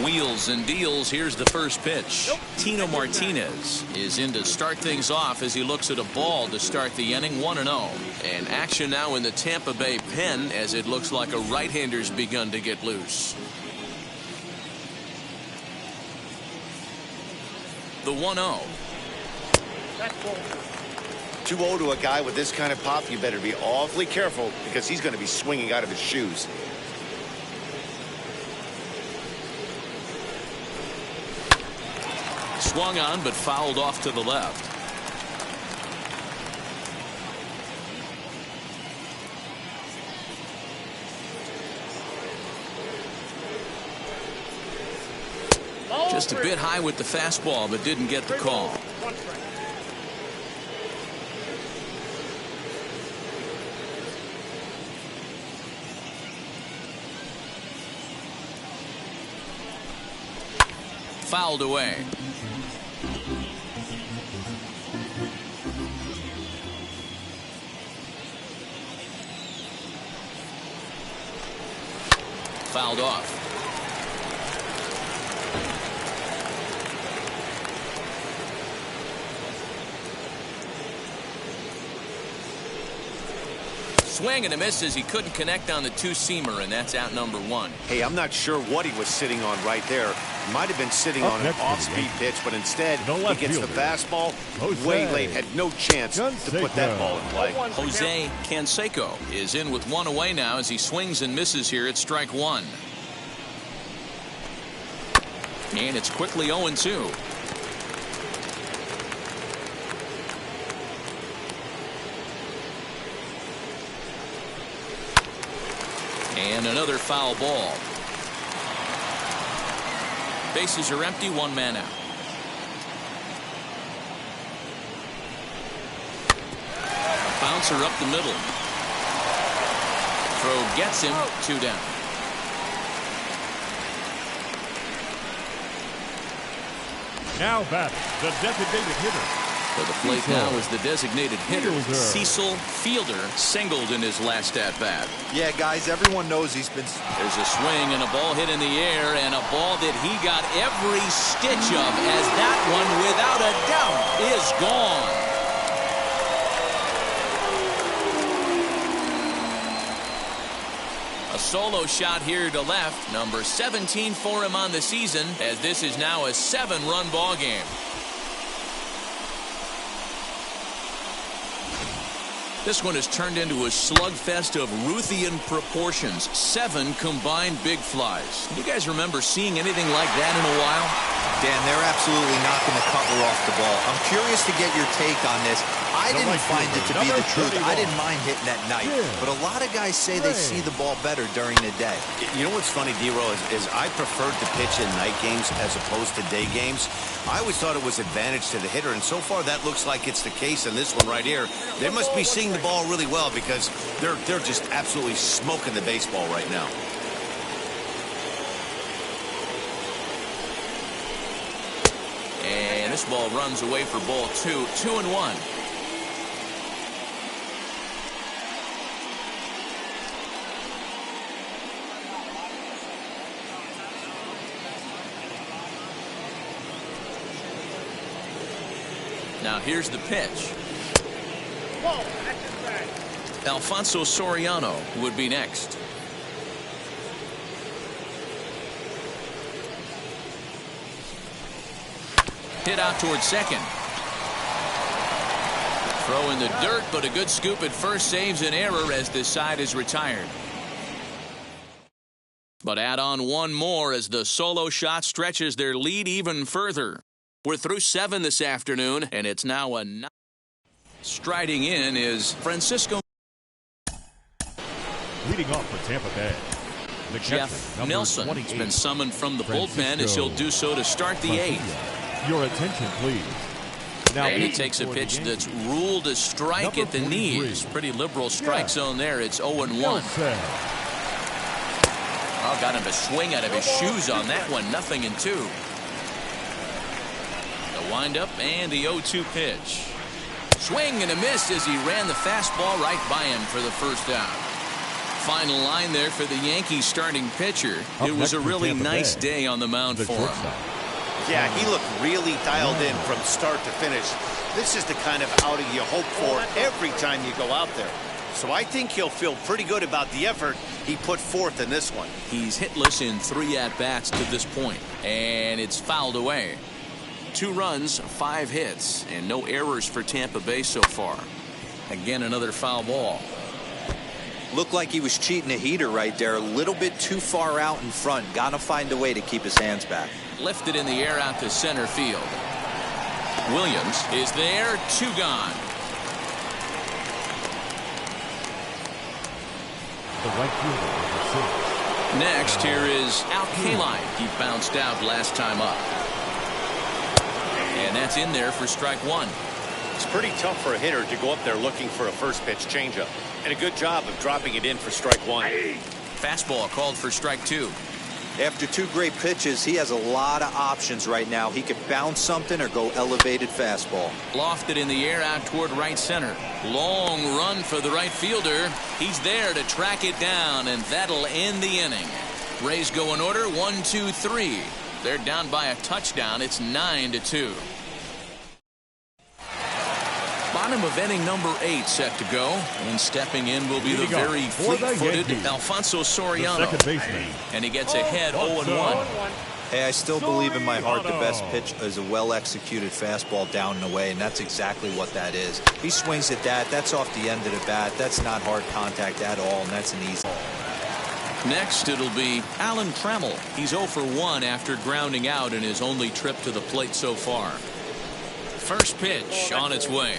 Wheels and deals. Here's the first pitch. Tino Martinez is in to start things off as he looks at a ball to start the inning. 1-0. And action now in the Tampa Bay pen as it looks like a right-hander's begun to get loose. The 1-0. 2-0 to a guy with this kind of pop, you better be awfully careful because he's going to be swinging out of his shoes. Swung on but fouled off to the left. Just a bit high with the fastball, but didn't get the call. Fouled away. Fouled off. Swing and a miss as he couldn't connect on the two-seamer, and that's out number 1. Hey, I'm not sure what he was sitting on right there. He might have been sitting on an off-speed pitch, but instead he gets the fastball way late, had no chance to put that ball in play. Jose Canseco is in with 1 away now as he swings and misses here at strike 1. And it's quickly 0-2. And another foul ball. Bases are empty, 1 man out. A bouncer up the middle. Throw gets him, 2 down. Now batting, the designated hitter. For the plate now is the designated hitter. Cecil Fielder singled in his last at-bat. Yeah, guys, everyone knows he's been... There's a swing and a ball hit in the air, and a ball that he got every stitch of, as that one, without a doubt, is gone. A solo shot here to left, number 17 for him on the season, as this is now a 7-run ball game. This one has turned into a slugfest of Ruthian proportions. 7 combined big flies. You guys remember seeing anything like that in a while? Dan, they're absolutely not going to cover off the ball. I'm curious to get your take on this. I didn't find it to be the truth. I didn't mind hitting at night. But a lot of guys say they see the ball better during the day. You know what's funny, D-Row, is I preferred to pitch in night games as opposed to day games. I always thought it was advantage to the hitter, and so far that looks like it's the case in this one right here. They must be seeing the ball really well because they're just absolutely smoking the baseball right now. This ball runs away for ball 2, 2-1. Now here's the pitch. Alfonso Soriano would be next. Hit out towards second. Throw in the dirt, but a good scoop at first saves an error as this side is retired. But add on one more as the solo shot stretches their lead even further. We're through 7 this afternoon, and it's now a 9. Striding in is Francisco. Leading off for Tampa Bay, the Jeff catcher, Nelson has been summoned from the bullpen as he'll do so to start the 8th. Your attention, please. Now and he takes a pitch that's ruled a strike at the knees. Pretty liberal strike zone there. It's 0-1. Oh, got him to swing out of his shoes on that one. 0-2. The windup and the 0-2 pitch. Swing and a miss as he ran the fastball right by him for the first out. Final line there for the Yankees starting pitcher. It was a really nice day on the mound for him. Yeah, he looked really dialed in from start to finish. This is the kind of outing you hope for every time you go out there. So I think he'll feel pretty good about the effort he put forth in this one. He's hitless in 3 at-bats to this point, and it's fouled away. 2 runs, 5 hits, and no errors for Tampa Bay so far. Again, another foul ball. Looked like he was cheating a heater right there. A little bit too far out in front. Got to find a way to keep his hands back. Lifted in the air out to center field. Williams is there, 2 gone. The right fielder. Next, here is Al Kaline. He bounced out last time up. And that's in there for strike 1. It's pretty tough for a hitter to go up there looking for a first pitch changeup. And a good job of dropping it in for strike 1. Fastball called for strike 2. After 2 great pitches, he has a lot of options right now. He could bounce something or go elevated fastball. Lofted in the air out toward right center. Long run for the right fielder. He's there to track it down, and that'll end the inning. Rays go in order, 1, 2, 3. They're down by a touchdown. It's 9-2. Bottom of inning number 8 set to go, and stepping in will be the very fleet-footed Alfonso Soriano, and he gets ahead 0-1. Hey, I still believe in my heart the best pitch is a well-executed fastball down and away, and that's exactly what that is. He swings at that. That's off the end of the bat. That's not hard contact at all, and that's an easy. Next, it'll be Alan Trammell. He's 0 for 1 after grounding out in his only trip to the plate so far. First pitch on its way.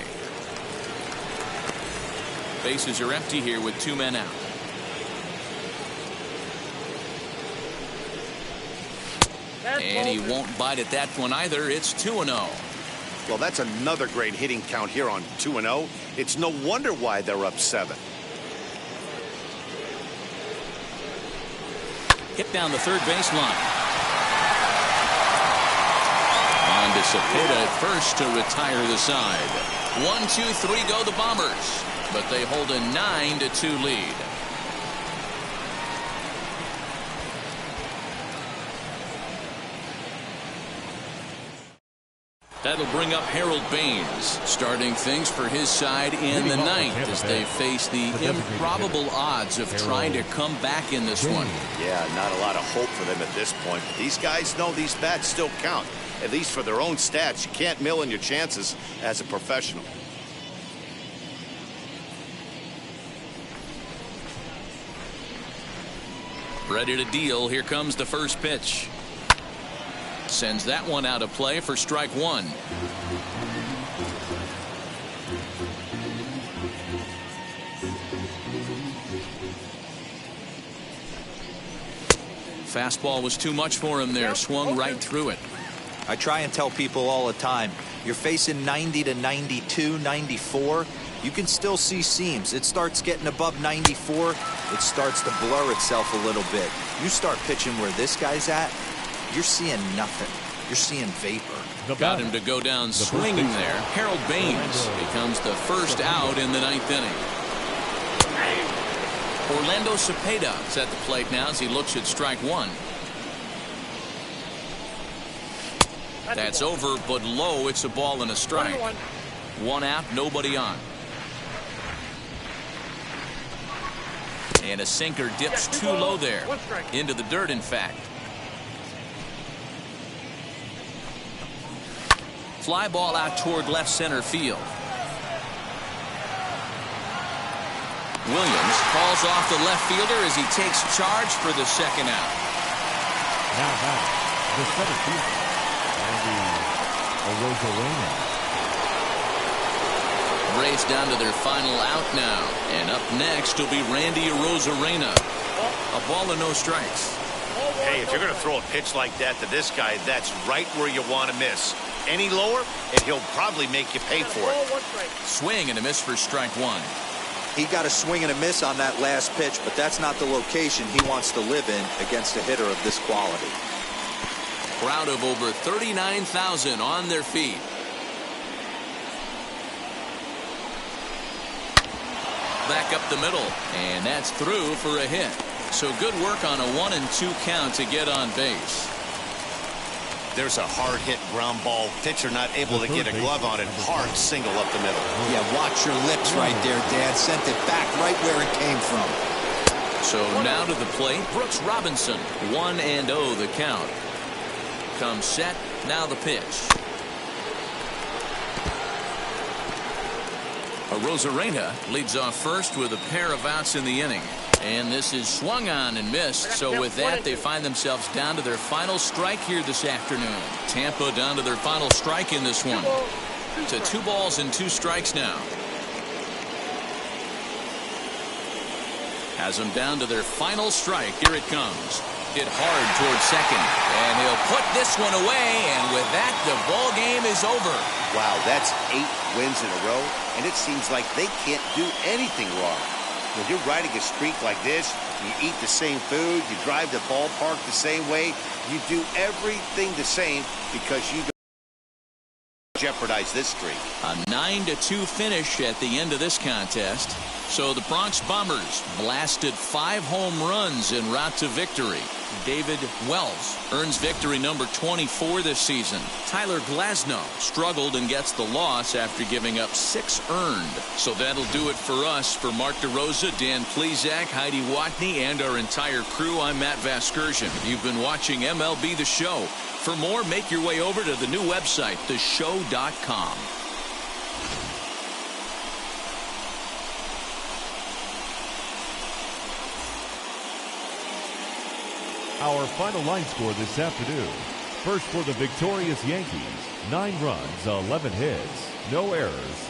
Bases are empty here with 2 men out. And he won't bite at that one either. It's 2-0. Well, that's another great hitting count here on 2-0. It's no wonder why they're up 7. Hit down the third baseline. On to Cepeda at first to retire the side. 1, 2, 3 go the Bombers, but they hold a 9-2 lead. That'll bring up Harold Baines, starting things for his side in the 9th as they face the improbable odds of trying to come back in this one. Yeah, not a lot of hope for them at this point. But these guys know these bats still count, at least for their own stats. You can't mill in your chances as a professional. Ready to deal. Here comes the first pitch. Sends that one out of play for strike 1. Fastball was too much for him there. Swung right through it. I try and tell people all the time, you're facing 90 to 92, 94. You can still see seams. It starts getting above 94. It starts to blur itself a little bit. You start pitching where this guy's at, you're seeing nothing. You're seeing vapor. Got him to go down swinging there. Harold Baines becomes the first out in the 9th inning. Orlando Cepeda is at the plate now as he looks at strike one. That's over, but low. It's a ball and a strike. One out, nobody on. And a sinker dips too low there. Into the dirt, in fact. Fly ball out toward left center field. Williams falls off the left fielder as he takes charge for the second out. Now back, the center fielder, Arozarena. Rays down to their final out now. And up next will be Randy Arozarena. A ball and no strikes. Hey, if you're going to throw a pitch like that to this guy, that's right where you want to miss. Any lower, and he'll probably make you pay for it. Swing and a miss for strike one. He got a swing and a miss on that last pitch, but that's not the location he wants to live in against a hitter of this quality. Crowd of over 39,000 on their feet. Back up the middle, and that's through for a hit. So good work on a 1-2 count to get on base. There's a hard hit ground ball. Pitcher not able to get a glove on it. Hard single up the middle. Yeah, watch your lips right there, Dad. Sent it back right where it came from. So now to the plate, Brooks Robinson. 1-0 the count. Comes set, now the pitch. Arozarena leads off first with a pair of outs in the inning. And this is swung on and missed. So with that, they find themselves down to their final strike here this afternoon. Tampa down to their final strike in this one. To 2 balls and 2 strikes now. Has them down to their final strike. Here it comes. Hit hard towards second. And he'll put this one away. And with that, the ball game is over. Wow, that's 8 wins in a row. And it seems like they can't do anything wrong. When you're riding a streak like this, you eat the same food, you drive the ballpark the same way, you do everything the same because you don't jeopardize this streak. A 9-2 finish at the end of this contest. So the Bronx Bombers blasted 5 home runs en route to victory. David Wells earns victory number 24 this season. Tyler Glasnow struggled and gets the loss after giving up 6 earned. So that'll do it for us. For Mark DeRosa, Dan Plezak, Heidi Watney, and our entire crew, I'm Matt Vasgersian. You've been watching MLB The Show. For more, make your way over to the new website, theshow.com. Our final line score this afternoon. First for the victorious Yankees, 9 runs, 11 hits, no errors,